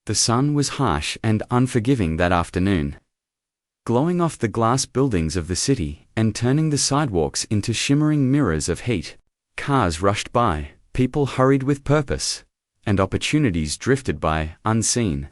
The sun was harsh and unforgiving that afternoon, glowing off the glass buildings of the city and turning the sidewalks into shimmering mirrors of heat. Cars rushed by, people hurried with purpose, and opportunities drifted by, unseen.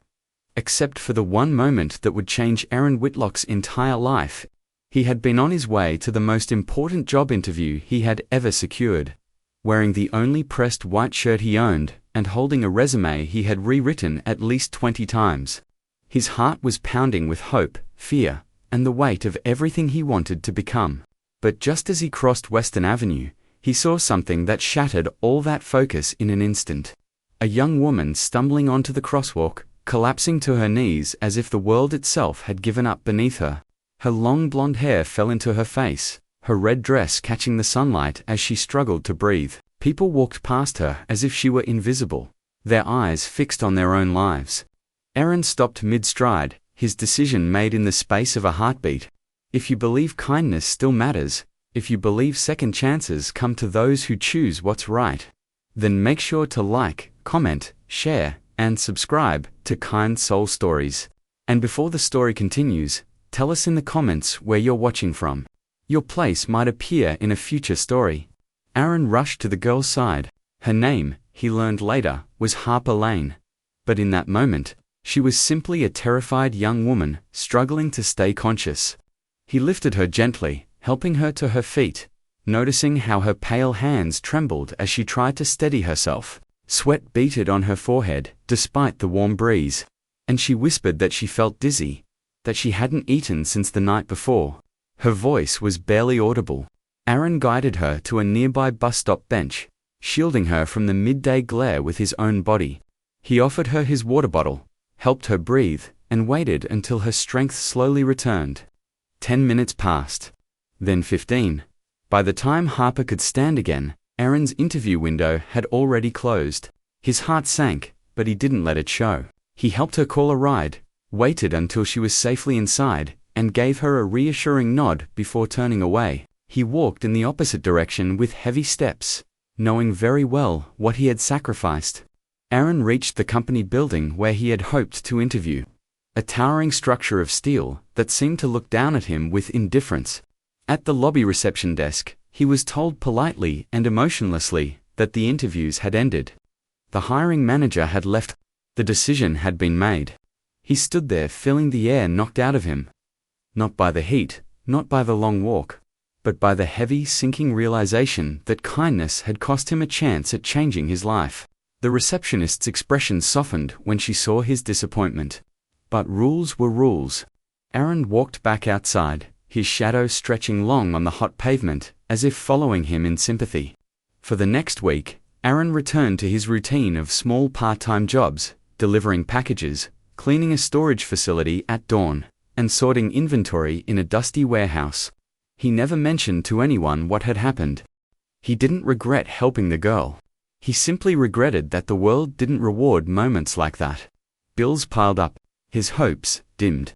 Except for the one moment that would change Aaron Whitlock's entire life. He had been on his way to the most important job interview he had ever secured, wearing the only pressed white shirt he owned and holding a resume he had rewritten at least 20 times. His heart was pounding with hope, fear, and the weight of everything he wanted to become. But just as he crossed Western Avenue, he saw something that shattered all that focus in an instant. A young woman stumbling onto the crosswalk, collapsing to her knees as if the world itself had given up beneath her. Her long blonde hair fell into her face, her red dress catching the sunlight as she struggled to breathe. People walked past her as if she were invisible, their eyes fixed on their own lives. Aaron stopped mid-stride, his decision made in the space of a heartbeat. If you believe kindness still matters, if you believe second chances come to those who choose what's right, then make sure to like, comment, share, and subscribe to Kind Soul Stories. And before the story continues, tell us in the comments where you're watching from. Your place might appear in a future story. Aaron rushed to the girl's side. Her name, he learned later, was Harper Lane. But in that moment, she was simply a terrified young woman, struggling to stay conscious. He lifted her gently, helping her to her feet, noticing how her pale hands trembled as she tried to steady herself. Sweat beaded on her forehead, despite the warm breeze, and she whispered that she felt dizzy, that she hadn't eaten since the night before. Her voice was barely audible. Aaron guided her to a nearby bus stop bench, shielding her from the midday glare with his own body. He offered her his water bottle, helped her breathe, and waited until her strength slowly returned. 10 minutes passed. Then 15. By the time Harper could stand again, Aaron's interview window had already closed. His heart sank, but he didn't let it show. He helped her call a ride, waited until she was safely inside, and gave her a reassuring nod before turning away. He walked in the opposite direction with heavy steps, knowing very well what he had sacrificed. Aaron reached the company building where he had hoped to interview, a towering structure of steel that seemed to look down at him with indifference. At the lobby reception desk, he was told politely and emotionlessly that the interviews had ended. The hiring manager had left. The decision had been made. He stood there feeling the air knocked out of him. Not by the heat, not by the long walk, but by the heavy, sinking realization that kindness had cost him a chance at changing his life. The receptionist's expression softened when she saw his disappointment. But rules were rules. Aaron walked back outside, his shadow stretching long on the hot pavement, as if following him in sympathy. For the next week, Aaron returned to his routine of small part-time jobs, delivering packages, cleaning a storage facility at dawn, and sorting inventory in a dusty warehouse. He never mentioned to anyone what had happened. He didn't regret helping the girl. He simply regretted that the world didn't reward moments like that. Bills piled up. His hopes dimmed.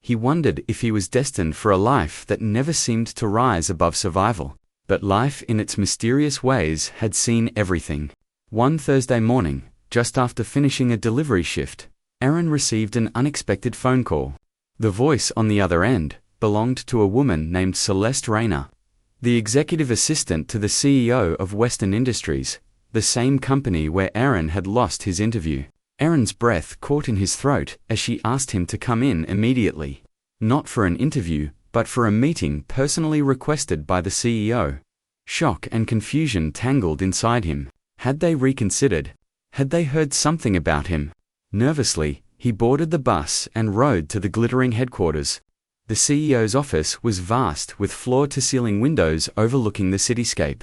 He wondered if he was destined for a life that never seemed to rise above survival. But life in its mysterious ways had seen everything. One Thursday morning, just after finishing a delivery shift, Aaron received an unexpected phone call. The voice on the other end belonged to a woman named Celeste Rayner, the executive assistant to the CEO of Western Industries, the same company where Aaron had lost his interview. Aaron's breath caught in his throat as she asked him to come in immediately. Not for an interview, but for a meeting personally requested by the CEO. Shock and confusion tangled inside him. Had they reconsidered? Had they heard something about him? Nervously, he boarded the bus and rode to the glittering headquarters. The CEO's office was vast with floor-to-ceiling windows overlooking the cityscape.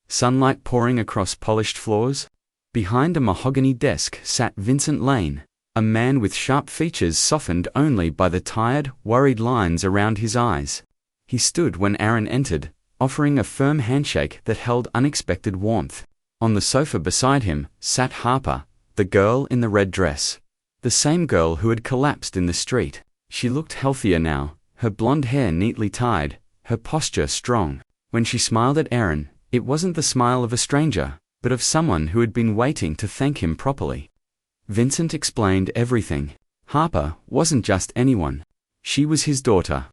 Sunlight pouring across polished floors. Behind a mahogany desk sat Vincent Lane, a man with sharp features softened only by the tired, worried lines around his eyes. He stood when Aaron entered, offering a firm handshake that held unexpected warmth. On the sofa beside him sat Harper, the girl in the red dress. The same girl who had collapsed in the street. She looked healthier now, her blonde hair neatly tied, her posture strong. When she smiled at Aaron, it wasn't the smile of a stranger, but of someone who had been waiting to thank him properly. Vincent explained everything. Harper wasn't just anyone. She was his daughter.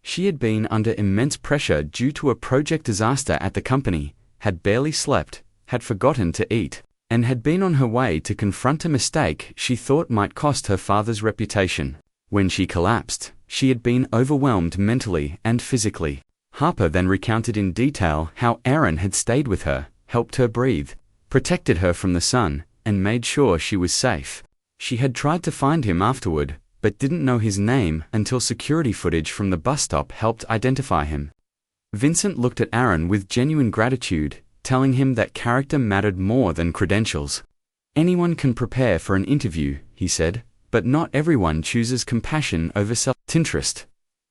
She had been under immense pressure due to a project disaster at the company, had barely slept, had forgotten to eat, and had been on her way to confront a mistake she thought might cost her father's reputation. When she collapsed, she had been overwhelmed mentally and physically. Harper then recounted in detail how Aaron had stayed with her, helped her breathe, protected her from the sun, and made sure she was safe. She had tried to find him afterward, but didn't know his name until security footage from the bus stop helped identify him. Vincent looked at Aaron with genuine gratitude, telling him that character mattered more than credentials. Anyone can prepare for an interview, he said, but not everyone chooses compassion over self-interest.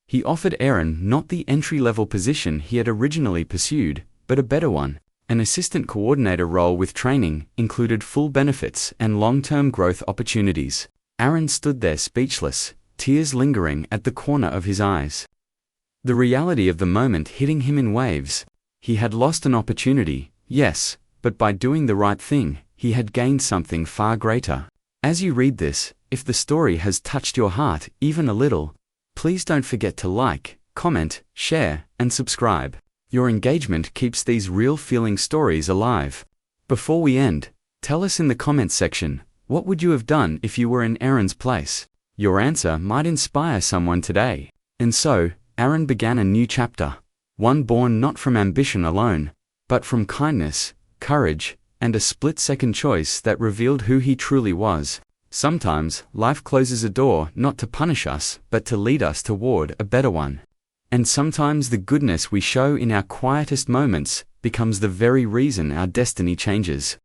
He offered Aaron not the entry-level position he had originally pursued, but a better one. An assistant coordinator role with training, included full benefits and long-term growth opportunities. Aaron stood there speechless, tears lingering at the corner of his eyes. The reality of the moment hitting him in waves. He had lost an opportunity, yes, but by doing the right thing, he had gained something far greater. As you read this, if the story has touched your heart even a little, please don't forget to like, comment, share, and subscribe. Your engagement keeps these real-feeling stories alive. Before we end, tell us in the comments section, what would you have done if you were in Aaron's place? Your answer might inspire someone today. And so, Aaron began a new chapter. One born not from ambition alone, but from kindness, courage, and a split-second choice that revealed who he truly was. Sometimes, life closes a door not to punish us, but to lead us toward a better one. And sometimes the goodness we show in our quietest moments becomes the very reason our destiny changes.